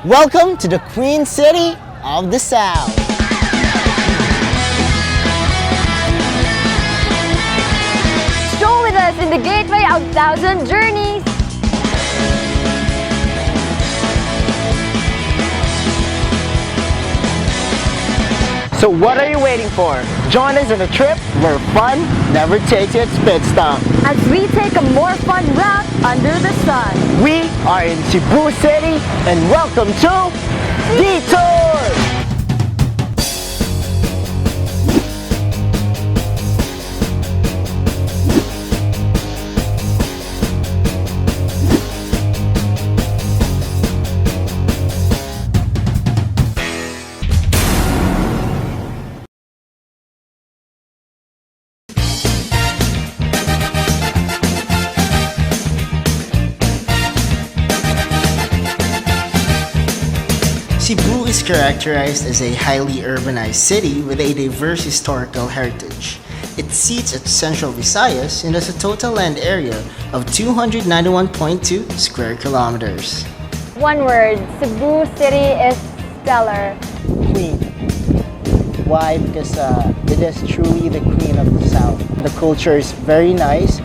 Welcome to the Queen City of the South. Stroll with us in the gateway of thousand journeys. So what are you waiting for? Join us on a trip where fun never takes its pit stop. As we take a more fun route under the sun. We are in Cebu City and welcome to Detour! Cebu is characterized as a highly urbanized city with a diverse historical heritage. It sits at Central Visayas and has a total land area of 291.2 square kilometers. One word, Cebu City is stellar. Queen. Why? Because it is truly the queen of the South. The culture is very nice,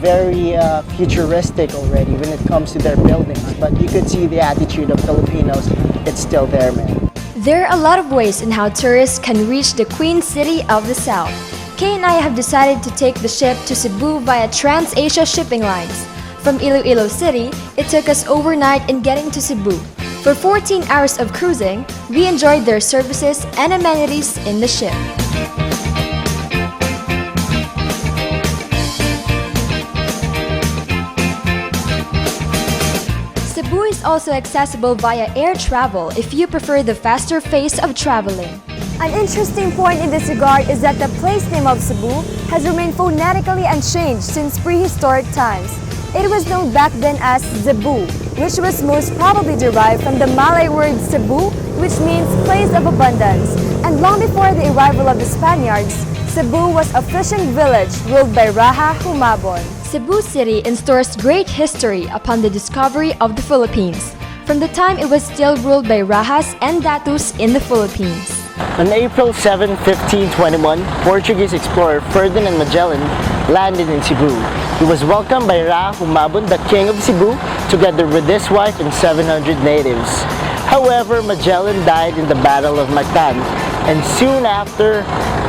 very futuristic already when it comes to their buildings, but you could see the attitude of Filipinos. It's still there, man. There are a lot of ways in how tourists can reach the Queen City of the South. Kay and I have decided to take the ship to Cebu via Trans-Asia shipping lines. From Iloilo City, it took us overnight in getting to Cebu. For 14 hours of cruising, we enjoyed their services and amenities in the ship. Cebu is also accessible via air travel if you prefer the faster pace of traveling. An interesting point in this regard is that the place name of Cebu has remained phonetically unchanged since prehistoric times. It was known back then as Zebu, which was most probably derived from the Malay word Cebu, which means place of abundance. And long before the arrival of the Spaniards, Cebu was a fishing village ruled by Raja Humabon. Cebu City enstores great history upon the discovery of the Philippines, from the time it was still ruled by Rajas and Datus in the Philippines. On April 7, 1521, Portuguese explorer Ferdinand Magellan landed in Cebu. He was welcomed by Raja Humabon, the king of Cebu, together with his wife and 700 natives. However, Magellan died in the Battle of Mactan, and soon after,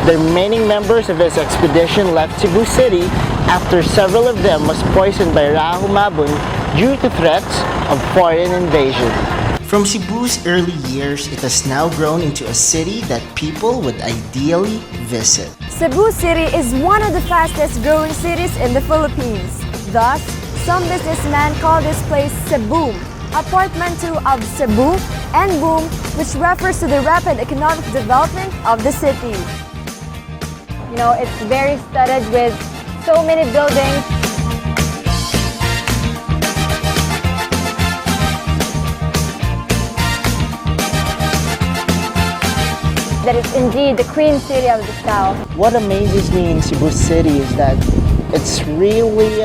the remaining members of his expedition left Cebu City after several of them was poisoned by Raja Humabon due to threats of foreign invasion. From Cebu's early years, it has now grown into a city that people would ideally visit. Cebu City is one of the fastest growing cities in the Philippines. Thus, some businessmen call this place Cebu, a portmanteau of Cebu and boom, which refers to the rapid economic development of the city. You know, it's very studded with so many buildings. That is indeed the Queen City of the South. What amazes me in Cebu City is that it's really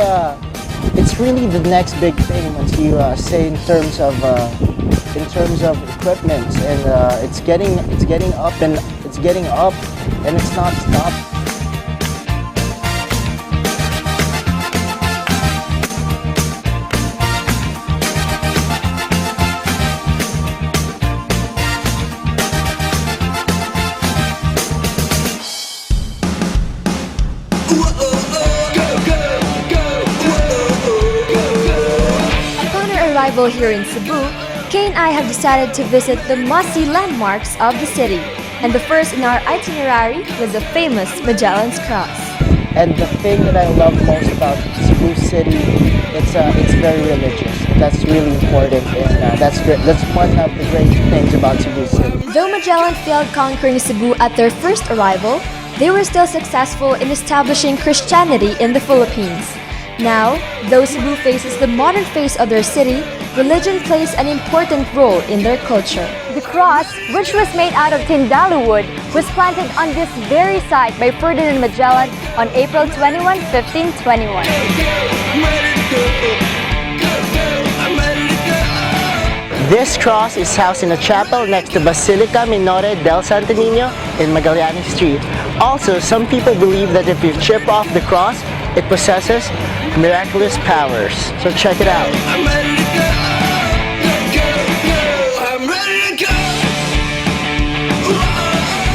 the next big thing once you say in terms of equipment, and it's getting up and it's not stopped. Arrival here in Cebu, Kay and I have decided to visit the must-see landmarks of the city, and the first in our itinerary was the famous Magellan's Cross. And the thing that I love most about Cebu City, it's very religious. That's really important, and that's one of the great things about Cebu City. Though Magellan failed conquering Cebu at their first arrival, they were still successful in establishing Christianity in the Philippines. Now, though Cebu faces the modern face of their city, religion plays an important role in their culture. The cross, which was made out of Tindalu wood, was planted on this very site by Ferdinand Magellan on April 21, 1521. This cross is housed in a chapel next to Basilica Minore del Santo Niño in Magallanes Street. Also, some people believe that if you chip off the cross, it possesses miraculous powers. So check it out. I'm ready to go, I'm ready to go.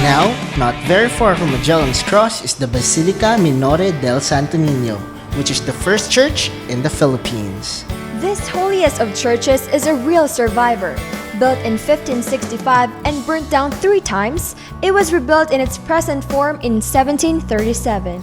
Now, not very far from Magellan's Cross is the Basilica Minore del Santo Niño, which is the first church in the Philippines. This holiest of churches is a real survivor. Built in 1565 and burnt down 3 times, it was rebuilt in its present form in 1737.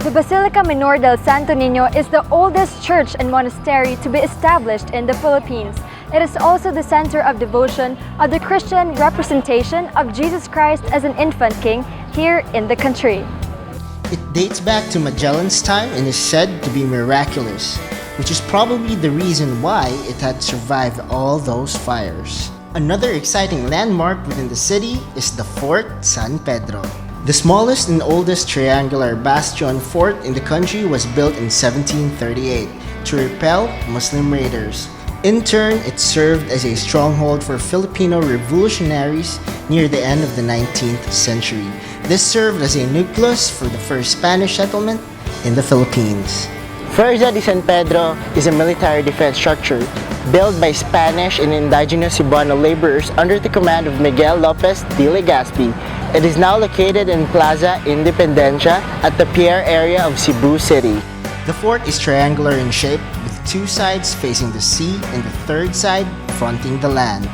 The Basilica Minor del Santo Niño is the oldest church and monastery to be established in the Philippines. It is also the center of devotion of the Christian representation of Jesus Christ as an infant king here in the country. It dates back to Magellan's time and is said to be miraculous, which is probably the reason why it had survived all those fires. Another exciting landmark within the city is the Fort San Pedro. The smallest and oldest triangular bastion fort in the country was built in 1738 to repel Muslim raiders. In turn, it served as a stronghold for Filipino revolutionaries near the end of the 19th century. This served as a nucleus for the first Spanish settlement in the Philippines. Fuerza de San Pedro is a military defense structure built by Spanish and indigenous Cebuano laborers under the command of Miguel Lopez de Legazpi. It is now located in Plaza Independencia at the Pier area of Cebu City. The fort is triangular in shape with 2 sides facing the sea and the 3rd side fronting the land.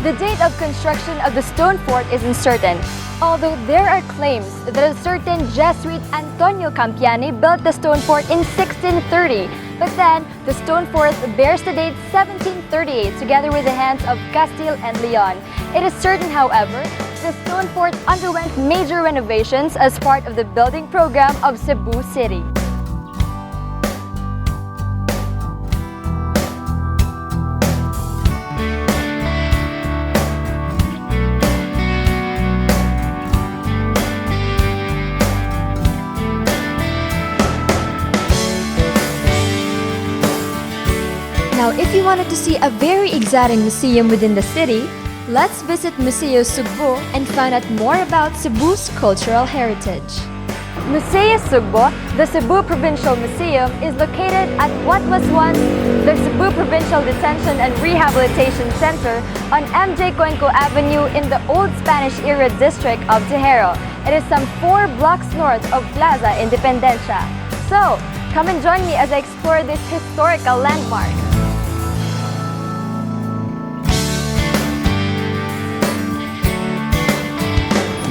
The date of construction of the stone fort is uncertain, although there are claims that a certain Jesuit Antonio Campiani built the stone fort in 1630. But then, the stone fort bears the date 1738 together with the hands of Castile and Leon. It is certain, however, the stone fort underwent major renovations as part of the building program of Cebu City. Now, if you wanted to see a very exciting museum within the city, let's visit Museo Sugbo and find out more about Cebu's cultural heritage. Museo Sugbo, the Cebu Provincial Museum, is located at what was once the Cebu Provincial Detention and Rehabilitation Center on MJ Cuenco Avenue in the old Spanish-era district of Tejero. It is some 4 blocks north of Plaza Independencia. So, come and join me as I explore this historical landmark.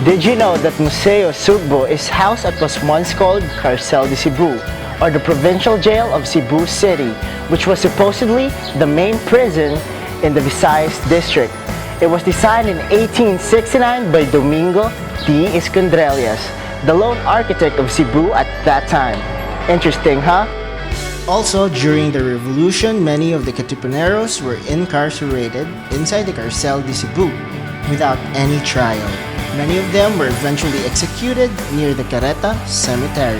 Did you know that Museo Sugbo is housed at what was once called Carcel de Cebu, or the provincial jail of Cebu City, which was supposedly the main prison in the Visayas district. It was designed in 1869 by Domingo D. Escondrelias, the lone architect of Cebu at that time. Interesting, huh? Also, during the revolution, many of the Katipuneros were incarcerated inside the Carcel de Cebu without any trial. Many of them were eventually executed near the Careta Cemetery.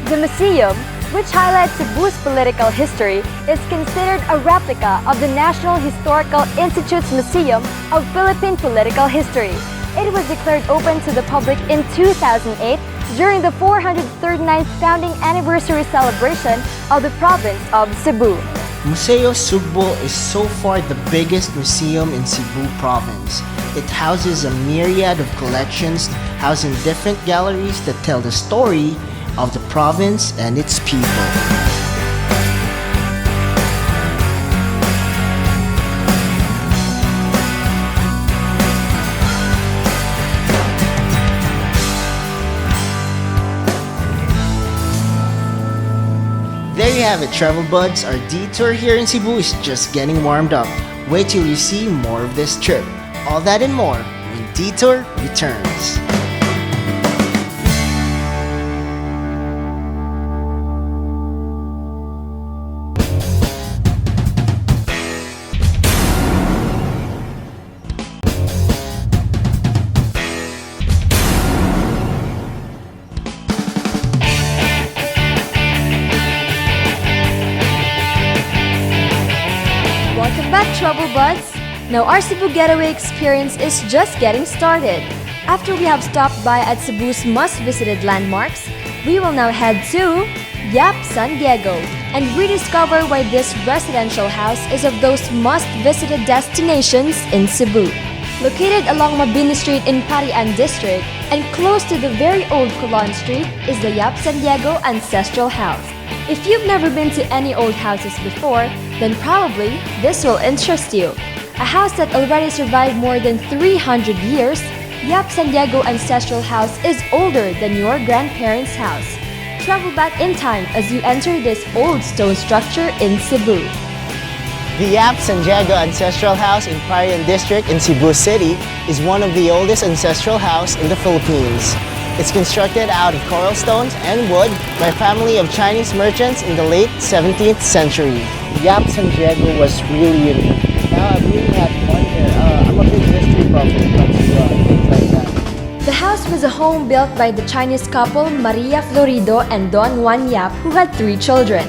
The museum, which highlights Cebu's political history, is considered a replica of the National Historical Institute's Museum of Philippine Political History. It was declared open to the public in 2008 during the 439th founding anniversary celebration of the province of Cebu. Museo Sugbo is so far the biggest museum in Cebu province. It houses a myriad of collections housing different galleries that tell the story of the province and its people. There you have it, travel buds. Our detour here in Cebu is just getting warmed up. Wait till you see more of this trip. All that and more when Detour returns. buds? Now our Cebu getaway experience is just getting started. After we have stopped by at Cebu's must-visited landmarks, we will now head to Yap San Diego and rediscover why this residential house is of those must-visited destinations in Cebu. Located along Mabini Street in Parian District and close to the very old Colon Street is the Yap San Diego Ancestral House. If you've never been to any old houses before, then probably this will interest you. A house that already survived more than 300 years, Yap San Diego Ancestral House is older than your grandparents' house. Travel back in time as you enter this old stone structure in Cebu. The Yap San Diego Ancestral House in Parian District in Cebu City is one of the oldest ancestral houses in the Philippines. It's constructed out of coral stones and wood by a family of Chinese merchants in the late 17th century. Yap San Diego was really unique. Now I really had fun here. I'm a big history buff when it comes to things like that. The house was a home built by the Chinese couple Maria Florido and Don Juan Yap, who had 3 children.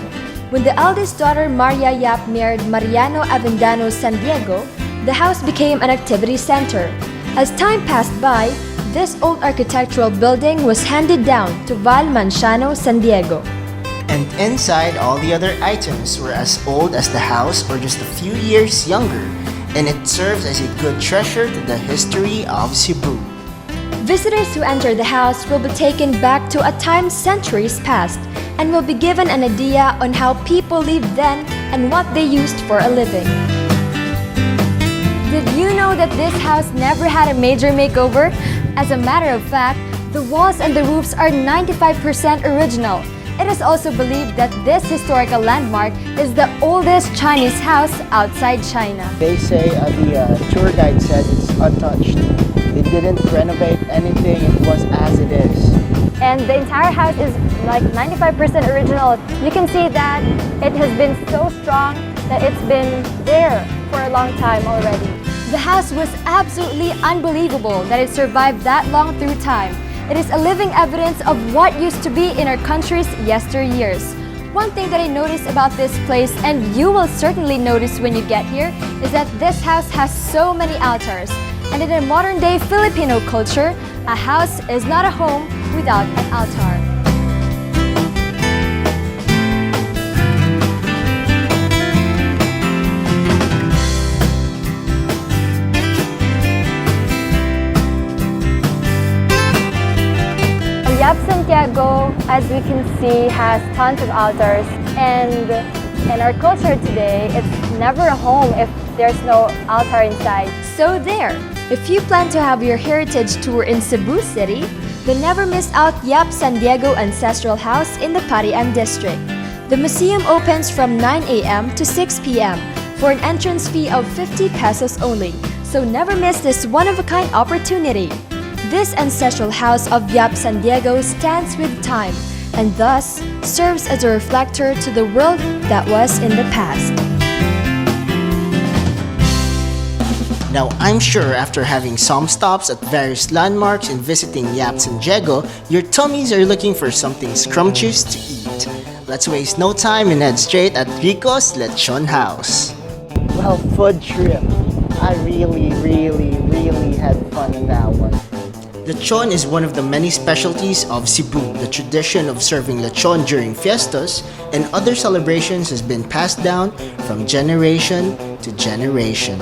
When the eldest daughter Maria Yap married Mariano Avendano San Diego, the house became an activity center. As time passed by, this old architectural building was handed down to Val Manciano San Diego. And inside, all the other items were as old as the house or just a few years younger, and it serves as a good treasure to the history of Cebu. Visitors who enter the house will be taken back to a time centuries past and will be given an idea on how people lived then and what they used for a living. Did you know that this house never had a major makeover? As a matter of fact, the walls and the roofs are 95% original. It is also believed that this historical landmark is the oldest Chinese house outside China. They say the tour guide said it's untouched. They didn't renovate anything, it was as it is. And the entire house is like 95% original. You can see that it has been so strong that it's been there for a long time already. The house was absolutely unbelievable that it survived that long through time. It is a living evidence of what used to be in our country's yesteryears. One thing that I noticed about this place, and you will certainly notice when you get here, is that this house has so many altars. And in a modern-day Filipino culture, a house is not a home without an altar. Yap San Diego, as we can see, has tons of altars, and in our culture today, it's never a home if there's no altar inside. So there! If you plan to have your heritage tour in Cebu City, then never miss out Yap San Diego Ancestral House in the Parian District. The museum opens from 9 a.m. to 6 p.m. for an entrance fee of 50 pesos only, so never miss this one-of-a-kind opportunity. This ancestral house of Yap San Diego stands with time and thus serves as a reflector to the world that was in the past. Now, I'm sure after having some stops at various landmarks and visiting Yap San Diego, your tummies are looking for something scrumptious to eat. Let's waste no time and head straight at Rico's Lechon House. Well, food trip. I really had fun on that one. Lechon is one of the many specialties of Cebu. The tradition of serving lechon during fiestas and other celebrations has been passed down from generation to generation.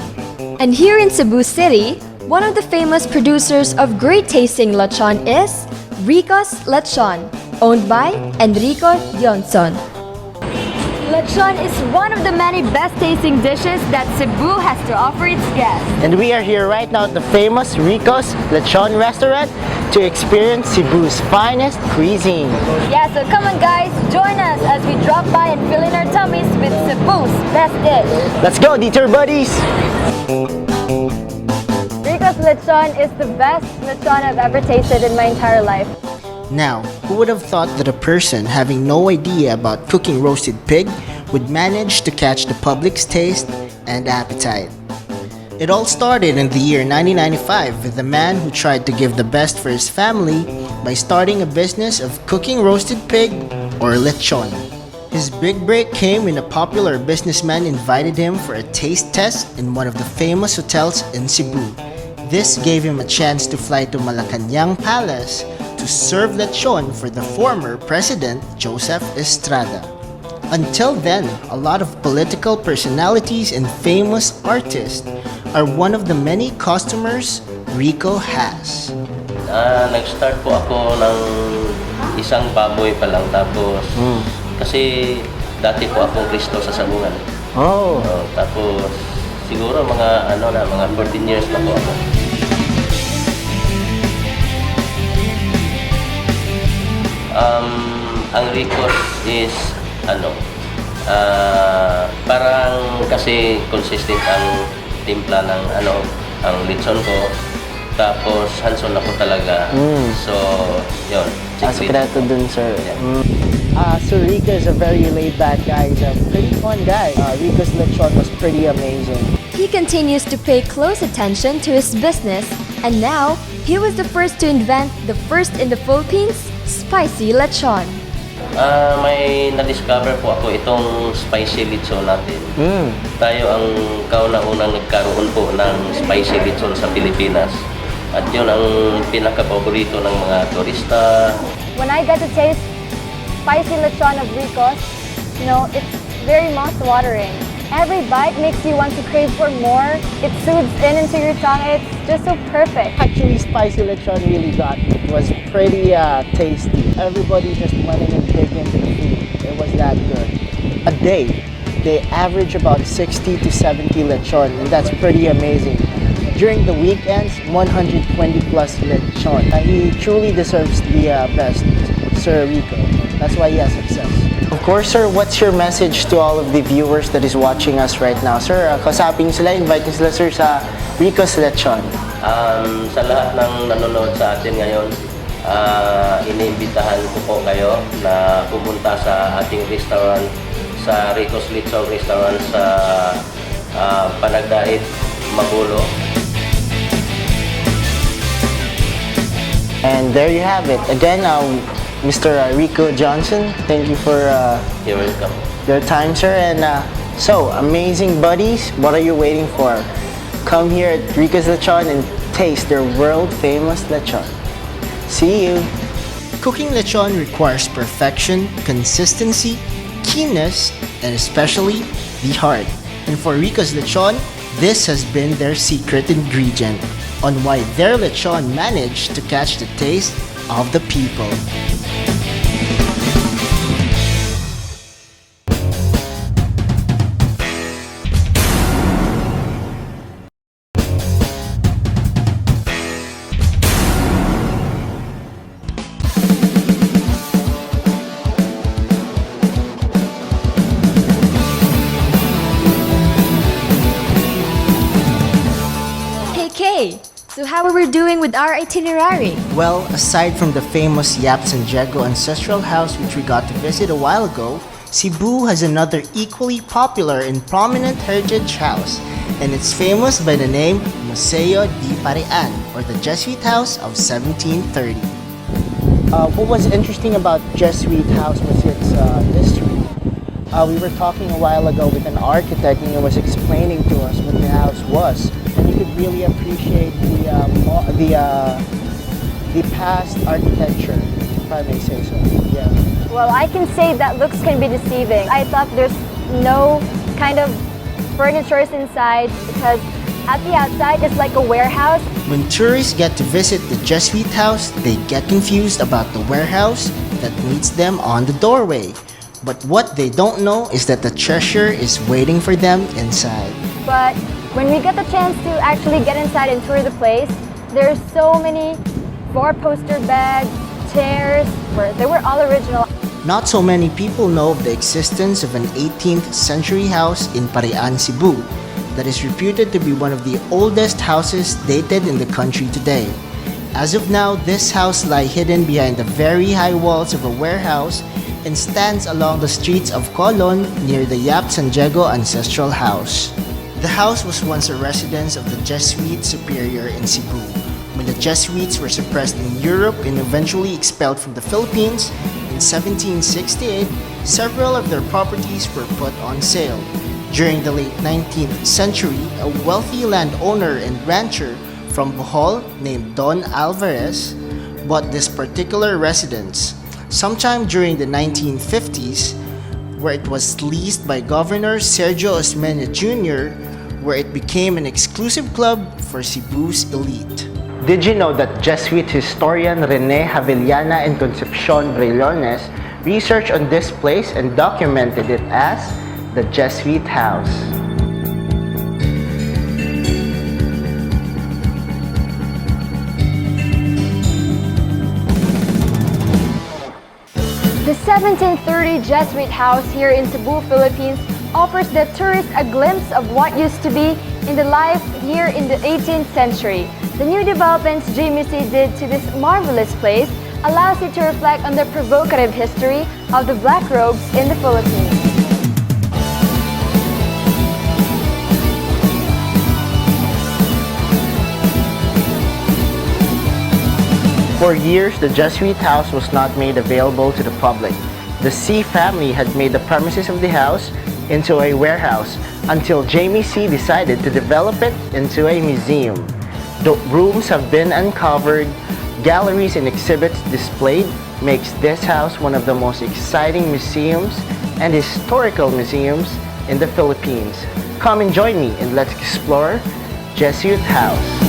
And here in Cebu City, one of the famous producers of great tasting lechon is Rico's Lechon, owned by Enrico Johnson. Lechon is one of the many best-tasting dishes that Cebu has to offer its guests. And we are here right now at the famous Rico's Lechon restaurant to experience Cebu's finest cuisine. Yeah, so come on guys, join us as we drop by and fill in our tummies with Cebu's best dish. Let's go, detour buddies! Rico's Lechon is the best lechon I've ever tasted in my entire life. Now, who would have thought that a person having no idea about cooking roasted pig would manage to catch the public's taste and appetite? It all started in the year 1995 with a man who tried to give the best for his family by starting a business of cooking roasted pig or lechon. His big break came when a popular businessman invited him for a taste test in one of the famous hotels in Cebu. This gave him a chance to fly to Malacanang Palace to serve lechon for the former President Joseph Estrada. Until then, a lot of political personalities and famous artists are one of the many customers Rico has. Nag-start po ako ng isang baboy pa lang tapos kasi dati po akong Kristo sa sabungan. Oh. Tapos siguro mga mga 14 years na po ako. Ang Ricos is parang kasi consistent ang timpla ng ang lechon ko. Tapos hands-on ako talaga. So, yun. Sekreto dun, sir. Sir Rico is a very laid-back guy. He's a pretty fun guy. Rico's lechon was pretty amazing. He continues to pay close attention to his business, and now he was the first to invent the first in the Philippines spicy lechon. May na-discover po ako itong spicy lechon natin. Tayo ang kauna-unang nagkaroon po ng spicy lechon sa Pilipinas. At yun ang pinaka-paborito ng mga turista. When I get to taste spicy lechon of Ricos, it's very mouth-watering. Every bite makes you want to crave for more. It soothes into your tongue. It's just so perfect. Actually, spicy lechon really got me. It was pretty tasty. Everybody just wanted to dig into the food. It was that good. A day, they average about 60 to 70 lechon, and that's pretty amazing. During the weekends, 120 plus lechon. He truly deserves the best, Sir Rico. That's why he has success. Of course, sir, what's your message to all of the viewers that is watching us right now? Sir, kausapin sila, invite sila, sir, sa Rico's Lechon. Sa lahat ng nanonood sa atin ngayon, iniimbitahan ko po kayo na pumunta sa ating restaurant, sa Rico's Lechon Restaurant sa Panagdait, Magulo. And there you have it. Again, Mr. Rico Johnson, thank you for You're welcome. your time, sir. And so, amazing buddies, what are you waiting for? Come here at Rico's Lechon and taste their world-famous lechon. See you! Cooking lechon requires perfection, consistency, keenness, and especially the heart. And for Rico's Lechon, this has been their secret ingredient on why their lechon managed to catch the taste of the people. So how are we doing with our itinerary? Well, aside from the famous Yap San Diego Ancestral House which we got to visit a while ago, Cebu has another equally popular and prominent heritage house, and it's famous by the name Museo di Parian, or the Jesuit House of 1730. What was interesting about Jesuit House was its history. We were talking a while ago with an architect, and he was explaining to us what the house was. And you could really appreciate the past architecture, if I may say so. Yeah. Well, I can say that looks can be deceiving. I thought there's no kind of furnitures inside because at the outside it's like a warehouse. When tourists get to visit the Jesuit House, they get confused about the warehouse that meets them on the doorway. But what they don't know is that the treasure is waiting for them inside. But when we get the chance to actually get inside and tour the place, there's so many four-poster bags, chairs, they were all original. Not so many people know of the existence of an 18th century house in Parian, Cebu that is reputed to be one of the oldest houses dated in the country today. As of now, this house lies hidden behind the very high walls of a warehouse and stands along the streets of Colon near the Yap San Diego Ancestral House. The house was once a residence of the Jesuit superior in Cebu. When the Jesuits were suppressed in Europe and eventually expelled from the Philippines, in 1768, several of their properties were put on sale. During the late 19th century, a wealthy landowner and rancher from Bohol named Don Alvarez bought this particular residence. Sometime during the 1950s, where it was leased by Governor Sergio Osmeña Jr., where it became an exclusive club for Cebu's elite. Did you know that Jesuit historian Rene Javillana and Concepcion Brillones researched on this place and documented it as the Jesuit House? The 1730 Jesuit House here in Cebu, Philippines offers the tourist a glimpse of what used to be in the life here in the 18th century. The new developments JMC did to this marvelous place allows it to reflect on the provocative history of the Black robes in the Philippines. For years, the Jesuit House was not made available to the public. The C family had made the premises of the house into a warehouse until Jamie C decided to develop it into a museum. The rooms have been uncovered, galleries and exhibits displayed, makes this house one of the most exciting museums and historical museums in the Philippines. Come and join me and let's explore Jesuit House.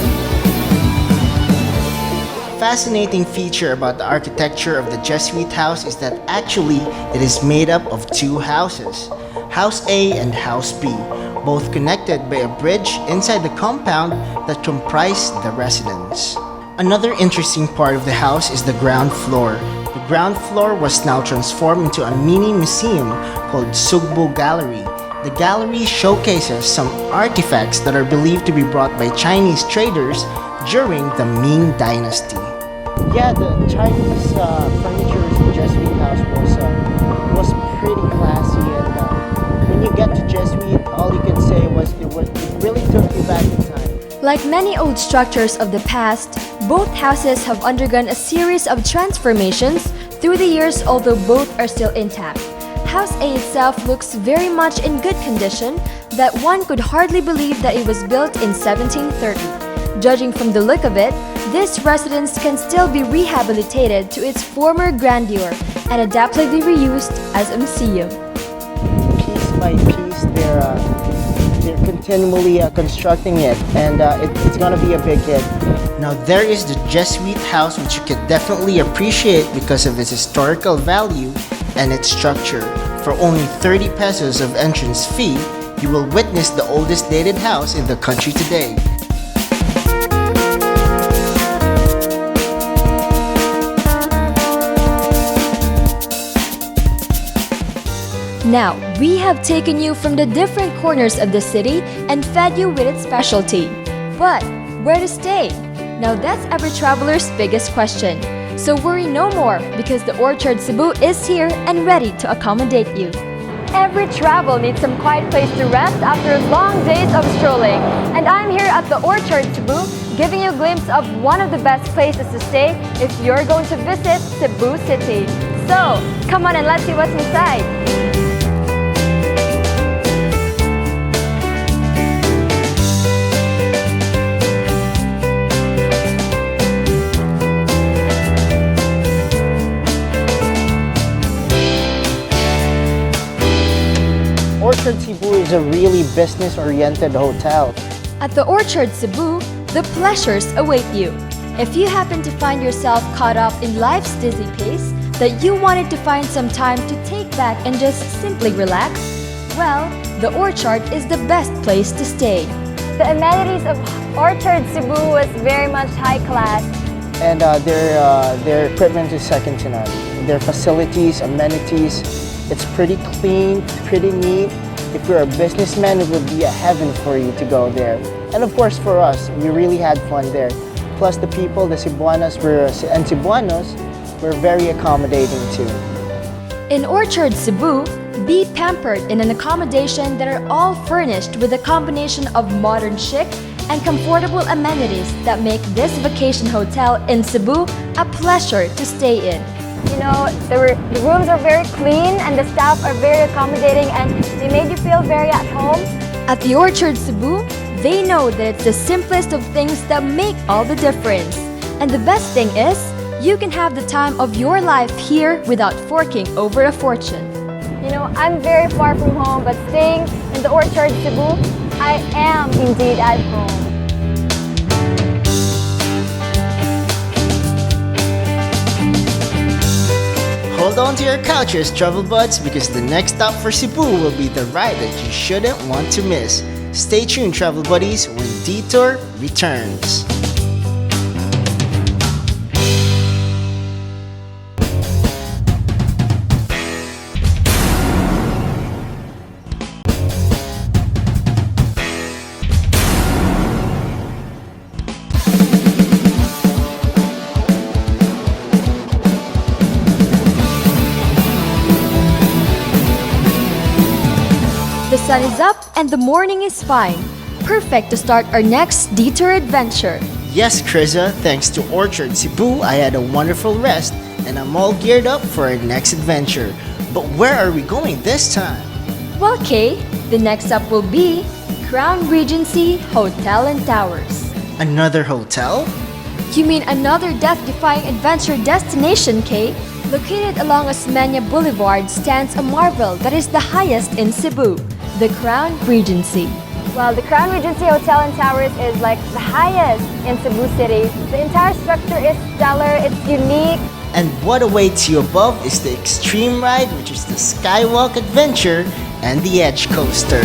Fascinating feature about the architecture of the Jesuit House is that actually it is made up of two houses, House A and House B, both connected by a bridge inside the compound that comprise the residence. Another interesting part of the house is the ground floor. The ground floor was now transformed into a mini museum called Sugbo Gallery. The gallery showcases some artifacts that are believed to be brought by Chinese traders during the Ming Dynasty. Yeah, the Chinese furniture in Jesuit House was pretty classy, and when you get to Jesuit, all you can say was it really took you back in time. Like many old structures of the past, both houses have undergone a series of transformations through the years, although both are still intact. House A itself looks very much in good condition that one could hardly believe that it was built in 1730. Judging from the look of it, this residence can still be rehabilitated to its former grandeur and adaptively reused as a museum. Piece by piece, they're continually constructing it, and it's gonna be a big hit. Now there is the Jesuit House, which you can definitely appreciate because of its historical value and its structure. For only 30 pesos of entrance fee, you will witness the oldest dated house in the country today. Now, we have taken you from the different corners of the city and fed you with its specialty. But where to stay? Now that's every traveler's biggest question. So worry no more because the Orchard Cebu is here and ready to accommodate you. Every travel needs some quiet place to rest after long days of strolling. And I'm here at the Orchard Cebu, giving you a glimpse of one of the best places to stay if you're going to visit Cebu City. So, come on and let's see what's inside. Orchard Cebu is a really business-oriented hotel. At the Orchard Cebu, the pleasures await you. If you happen to find yourself caught up in life's dizzy pace, that you wanted to find some time to take back and just simply relax, well, the Orchard is the best place to stay. The amenities of Orchard Cebu was very much high class. And their equipment is second to none. Their facilities, amenities, it's pretty clean, pretty neat. If you're a businessman, it would be a heaven for you to go there. And of course for us, we really had fun there. Plus the people, the Cebuanos and Cebuanos were very accommodating too. In Orchard Cebu, be pampered in an accommodation that are all furnished with a combination of modern chic and comfortable amenities that make this vacation hotel in Cebu a pleasure to stay in. You know, the rooms are very clean and the staff are very accommodating and they made you feel very at home. At the Orchard Cebu, they know that it's the simplest of things that make all the difference. And the best thing is, you can have the time of your life here without forking over a fortune. You know, I'm very far from home, but staying in the Orchard Cebu, I am indeed at home. Hold on to your couches, travel buds, because the next stop for Cebu will be the ride that you shouldn't want to miss. Stay tuned, travel buddies, when Detour returns. The sun is up and the morning is fine. Perfect to start our next detour adventure. Yes, Krisa, thanks to Orchard Cebu, I had a wonderful rest and I'm all geared up for our next adventure. But where are we going this time? Well, Kay, the next up will be Crown Regency Hotel and Towers. Another hotel? You mean another death-defying adventure destination, Kay? Located along Osmeña Boulevard stands a marvel that is the highest in Cebu, the Crown Regency. Well, the Crown Regency Hotel and Towers is like the highest in Cebu City. The entire structure is stellar, it's unique. And what awaits you above is the extreme ride, which is the Skywalk Adventure and the Edge Coaster.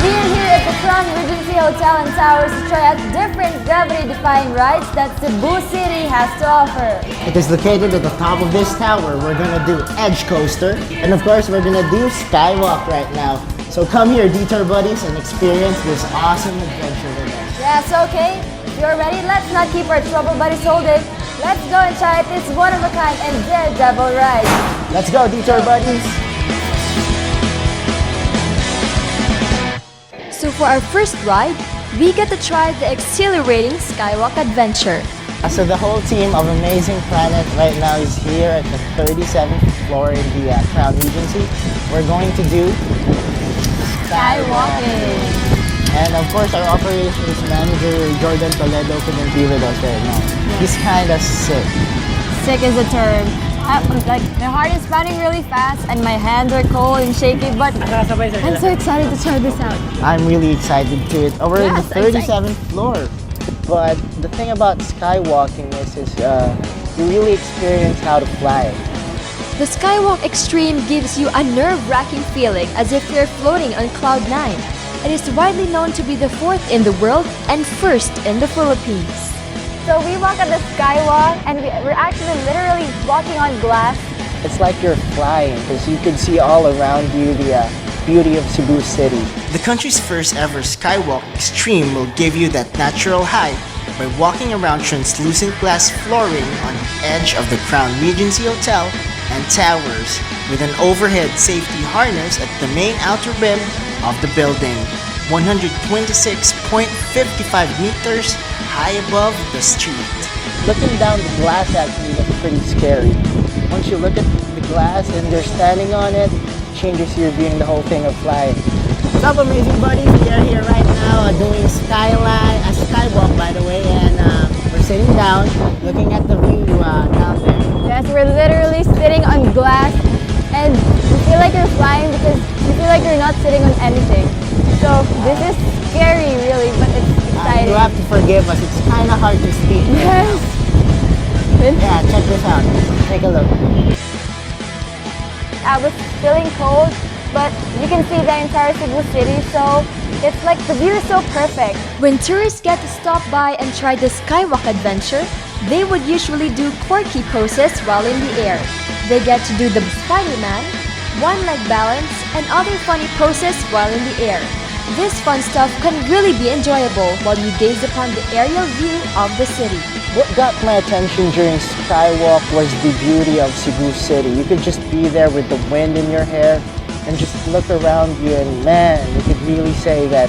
We are here at the Crown Regency Hotel and Towers to try out different gravity-defying rides that Cebu City has to offer. It is located at the top of this tower. We're gonna do Edge Coaster, and of course, we're gonna do Skywalk right now. So come here, Detour Buddies, and experience this awesome adventure with us. Yes, okay. If you're ready, let's not keep our trouble buddies holding. Let's go and try out this one-of-a-kind and daredevil ride. Let's go, Detour Buddies! So for our first ride, we get to try the exhilarating Skywalk Adventure. So the whole team of Amazing Planet right now is here at the 37th floor in the Crown Regency. We're going to do Skywalking. And of course, our operations manager, Jordan Toledo, couldn't be with us right now. He's kind of sick. Sick is a term. Like, my heart is pounding really fast and my hands are cold and shaky, but I'm so excited to try this out. I'm really excited too. We're in the Yes, I'm psyched. 37th floor. But the thing about skywalking is you really experience how to fly. The Skywalk Extreme gives you a nerve-wracking feeling as if you're floating on Cloud 9. It is widely known to be the fourth in the world and first in the Philippines. So we walk on the Skywalk and we're actually literally walking on glass. It's like you're flying because you can see all around you the beauty of Cebu City. The country's first ever Skywalk Extreme will give you that natural high by walking around translucent glass flooring on the edge of the Crown Regency Hotel and Towers with an overhead safety harness at the main outer rim of the building, 126.55 meters high above the street. Looking down the glass actually looks pretty scary. Once you look at the glass and you're standing on it, it changes your viewing the whole thing of flying. What's up, amazing buddies? We are here right now doing skywalk by the way, and we're sitting down looking at the view down there. Yes, we're literally sitting on glass and you feel like you're flying because you feel like you're not sitting on anything. So this is scary really, but it's exciting. You have to forgive us, it's kind of hard to speak. Yes. Yeah, check this out. Take a look. I was feeling cold, but you can see the entire Cebu City, so it's like the view is so perfect. When tourists get to stop by and try the Skywalk Adventure, they would usually do quirky poses while in the air. They get to do the Spider-Man, one-leg balance, and other funny poses while in the air. This fun stuff can really be enjoyable while you gaze upon the aerial view of the city. What got my attention during Skywalk was the beauty of Cebu City. You could just be there with the wind in your hair and just look around you, and man, you could really say that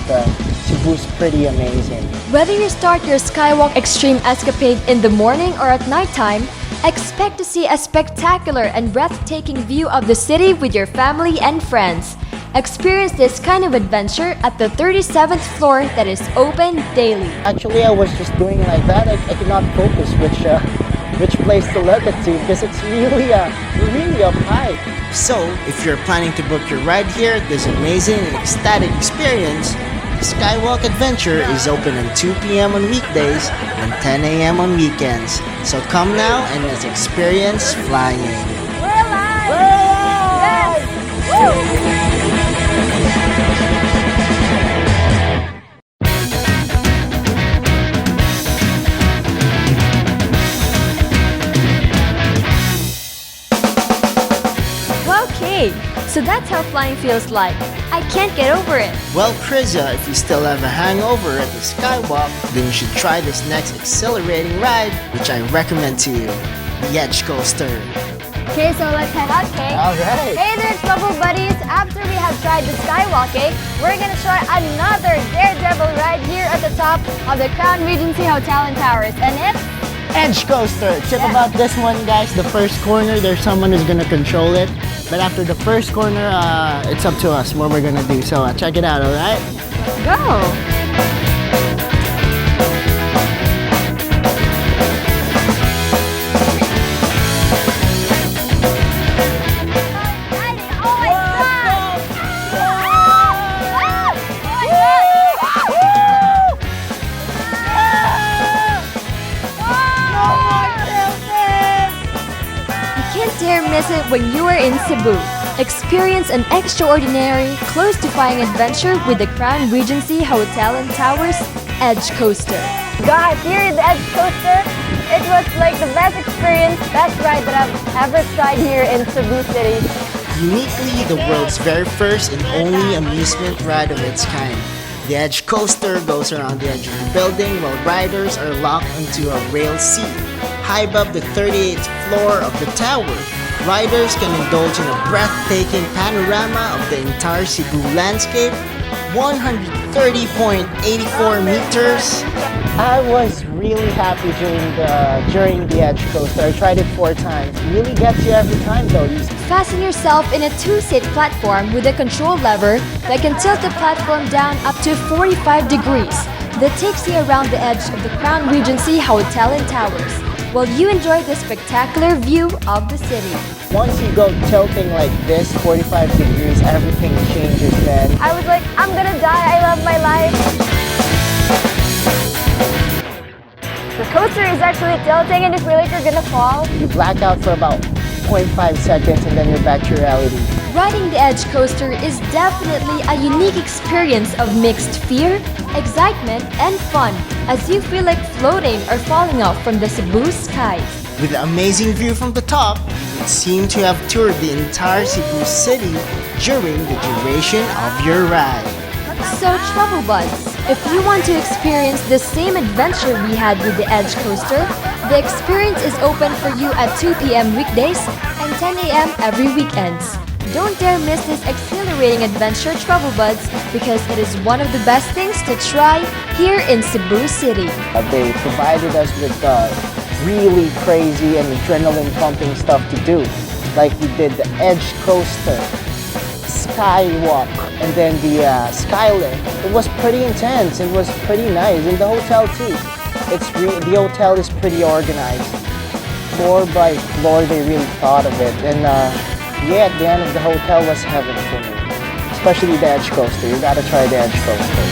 Cebu's pretty amazing. Whether you start your Skywalk Extreme escapade in the morning or at nighttime, expect to see a spectacular and breathtaking view of the city with your family and friends. Experience this kind of adventure at the 37th floor that is open daily. Actually, I was just doing like that. I could not focus which place to look at to because it's really up high. So, if you're planning to book your ride here, this amazing and ecstatic experience, Skywalk Adventure is open at 2 p.m. on weekdays and 10 a.m. on weekends. So come now and let's experience flying. We're alive! Yes! Woo! Okay, so that's how flying feels like. I can't get over it. Well, Krisia, if you still have a hangover at the Skywalk, then you should try this next exhilarating ride, which I recommend to you, the Edge Coaster. Okay, so let's head out, Kay. Alright. Hey there, Trouble Buddies! After we have tried the Skywalk, we're gonna try another daredevil ride here at the top of the Crown Regency Hotel and Towers, and it's Edge Coaster. Tip about this one, guys, the first corner, there's someone who's gonna control it. But after the first corner, it's up to us what we're gonna do. So check it out, alright? go! Dare miss it when you are in Cebu. Experience an extraordinary, close-defying adventure with the Crown Regency Hotel and Towers Edge Coaster. Guys, here in the Edge Coaster, it was like the best experience, best ride that I've ever tried here in Cebu City. Uniquely, the world's very first and only amusement ride of its kind. The Edge Coaster goes around the edge of the building while riders are locked onto a rail seat. High above the 38th floor of the tower, riders can indulge in a breathtaking panorama of the entire Cebu landscape, 130.84 meters. I was really happy during the Edge Coaster. I tried it 4 times. It really gets you every time though. Fasten yourself in a 2-seat platform with a control lever that can tilt the platform down up to 45 degrees. That takes you around the edge of the Crown Regency Hotel and Towers, while you enjoy the spectacular view of the city. Once you go tilting like this, 45 degrees, everything changes then. I was like, I'm gonna die, I love my life. The coaster is actually tilting and you feel like you're gonna fall. You black out for about 0.5 seconds and then you're back to reality. Riding the Edge Coaster is definitely a unique experience of mixed fear, excitement, and fun as you feel like floating or falling off from the Cebu skies. With the amazing view from the top, you would seem to have toured the entire Cebu city during the duration of your ride. So Trouble Buds, if you want to experience the same adventure we had with the Edge Coaster, the experience is open for you at 2 p.m. weekdays and 10 a.m. every weekends. Don't dare miss this exhilarating adventure, Trouble Buds, because it is one of the best things to try here in Cebu City. They provided us with really crazy and adrenaline-pumping stuff to do. Like we did the Edge Coaster, Skywalk, and then the Skylift. It was pretty intense. It was pretty nice. And the hotel too. The hotel is pretty organized. Floor by floor, they really thought of it. And yeah, at the end of the hotel was heaven for me. Especially the Edge Coaster. You gotta try the Edge Coaster.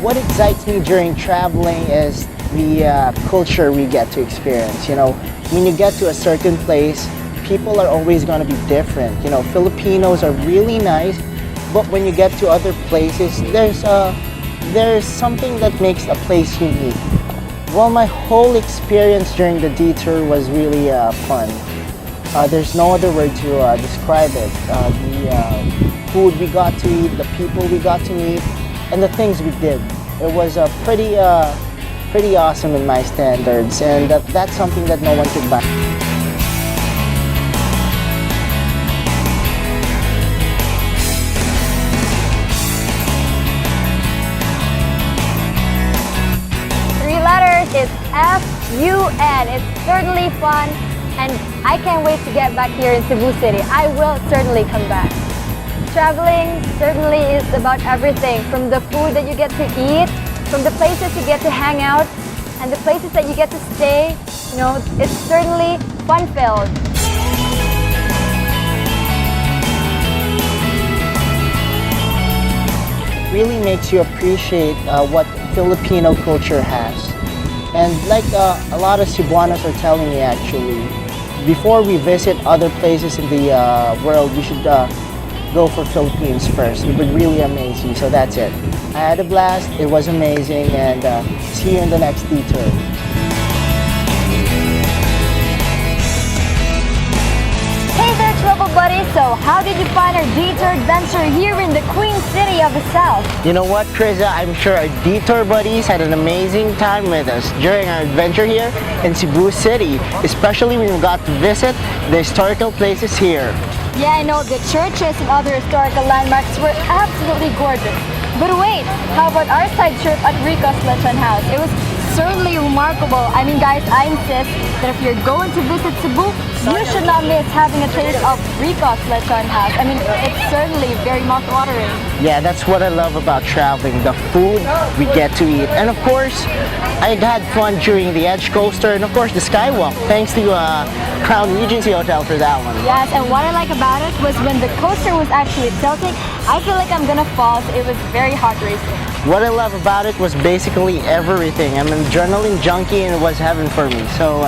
What excites me during traveling is the culture we get to experience. You know, when you get to a certain place, people are always going to be different. You know, Filipinos are really nice, but when you get to other places, there's something that makes a place unique. Well, my whole experience during the detour was really fun. There's no other word to describe it. The food we got to eat, the people we got to meet, and the things we did. It was pretty awesome in my standards, and that's something that no one could buy. 3 letters is F-U-N. It's certainly fun, and I can't wait to get back here in Cebu City. I will certainly come back. Traveling certainly is about everything, from the food that you get to eat, from the places you get to hang out, and the places that you get to stay. You know, it's certainly fun-filled. Really makes you appreciate what Filipino culture has. And like a lot of Cebuanos are telling me actually, before we visit other places in the world, we should go for Philippines first. It would really amaze you. So that's it. I had a blast, it was amazing, and see you in the next detour. Hey there, Travel Buddies! So how did you find our detour adventure here in the Queen City of the South? You know what, Krisa? I'm sure our detour buddies had an amazing time with us during our adventure here in Cebu City, especially when we got to visit the historical places here. Yeah, I know the churches and other historical landmarks were absolutely gorgeous. But wait, how about our side trip at Rico's Lechon House? It was certainly remarkable. I mean, guys, I insist that if you're going to visit Cebu, you should not miss having a taste of Rico's Lechon House. I mean, it's certainly very mouth-watering. Yeah, that's what I love about traveling, the food we get to eat. And of course, I had fun during the Edge Coaster and of course the Skywalk, thanks to Crown Regency Hotel for that one. Yes, and what I like about it was when the coaster was actually tilting, I feel like I'm gonna fall. So it was very hard racing. What I love about it was basically everything. I'm an adrenaline junkie and it was heaven for me. So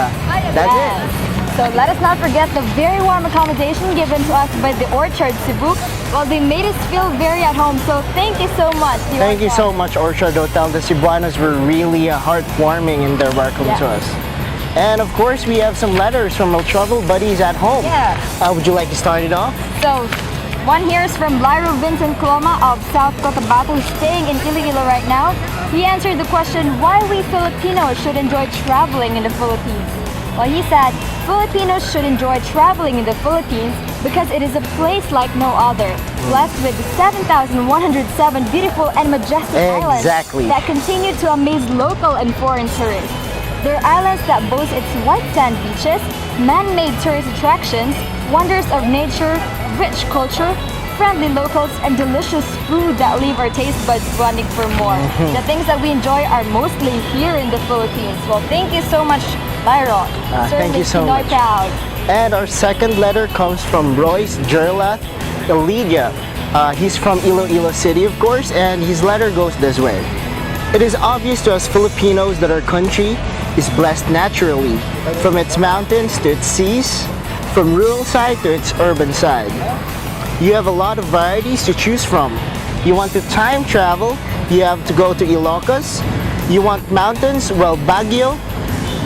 that's it. So let us not forget the very warm accommodation given to us by the Orchard Cebu. Well, they made us feel very at home, so thank you so much. Thank you so much, Orchard Hotel. The Cebuanos were really heartwarming in their welcome to us. And of course, we have some letters from our travel buddies at home. Yeah. Would you like to start it off? So, one here is from Lyro Vincent Coloma of South Cotabato, who's staying in Iloilo right now. He answered the question why we Filipinos should enjoy traveling in the Philippines. Well, he said, Filipinos should enjoy traveling in the Philippines because it is a place like no other, blessed with 7,107 beautiful and majestic islands that continue to amaze local and foreign tourists. They're islands that boast its white sand beaches, man-made tourist attractions, wonders of nature, rich culture, friendly locals, and delicious food that leave our taste buds wanting for more. The things that we enjoy are mostly here in the Philippines. Well, thank you so much, Lyro. Thank you so much. Proud. And our second letter comes from Royce Gerlath Elidia. He's from Iloilo City, of course, and his letter goes this way. It is obvious to us Filipinos that our country is blessed naturally, from its mountains to its seas, from rural side to its urban side. You have a lot of varieties to choose from. You want to time travel, you have to go to Ilocos. You want mountains, well, Baguio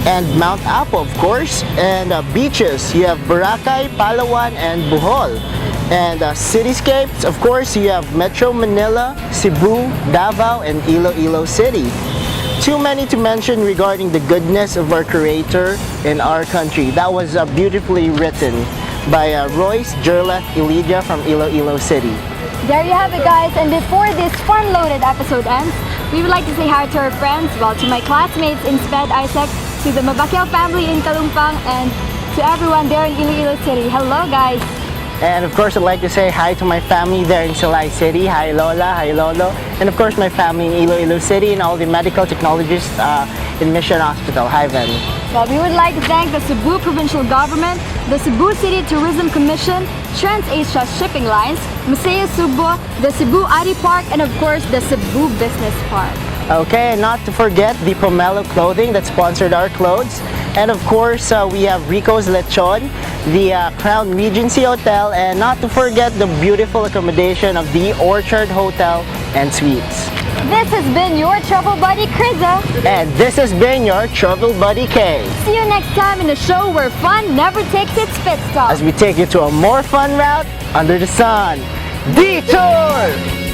and Mount Apo, of course. And beaches, you have Boracay, Palawan, and Bohol. And cityscapes, of course, you have Metro Manila, Cebu, Davao, and Iloilo City. Too many to mention regarding the goodness of our Creator in our country. That was beautifully written by Royce Gerlath Elidia from Iloilo City. There you have it, guys. And before this fun-loaded episode ends, we would like to say hi to our friends, well, to my classmates in Sped Isaac, to the Mabakyao family in Kalumpang, and to everyone there in Iloilo City. Hello, guys. And of course, I'd like to say hi to my family there in Silay City. Hi Lola, hi Lolo. And of course, my family in Iloilo City and all the medical technologists in Mission Hospital. Hi, Ven. Well, we would like to thank the Cebu Provincial Government, the Cebu City Tourism Commission, TransAsia Shipping Lines, Museo Sugbo, the Cebu ID Park, and of course, the Cebu Business Park. Okay, and not to forget the Pomelo Clothing that sponsored our clothes. And of course, we have Rico's Lechon, the Crown Regency Hotel, and not to forget the beautiful accommodation of the Orchard Hotel and Suites. This has been your travel buddy, Kriza. And this has been your travel buddy, Kay. See you next time in a show where fun never takes its pit stop. As we take you to a more fun route under the sun. Detour!